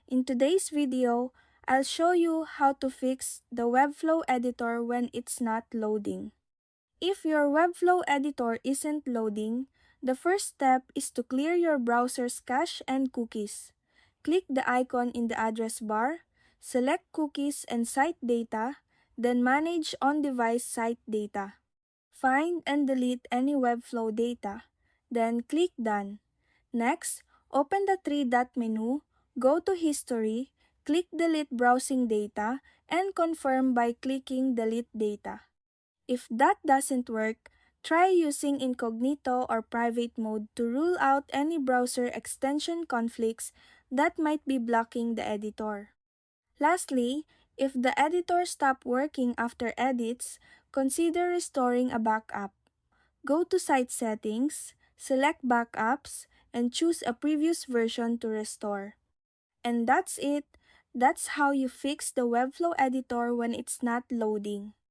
In today's video, I'll show you how to fix the Webflow editor when it's not loading. If your Webflow editor isn't loading, the first step is to clear your browser's cache and cookies. Click the icon in the address bar, select Cookies and Site Data, then Manage On-Device Site Data. Find and delete any Webflow data, then click Done. Next, open the three-dot menu, go to History, click Delete Browsing Data, and confirm by clicking Delete Data. If that doesn't work, try using incognito or private mode to rule out any browser extension conflicts that might be blocking the editor. Lastly, if the editor stops working after edits, consider restoring a backup. Go to Site Settings, select Backups, and choose a previous version to restore. And that's it. That's how you fix the Webflow editor when it's not loading.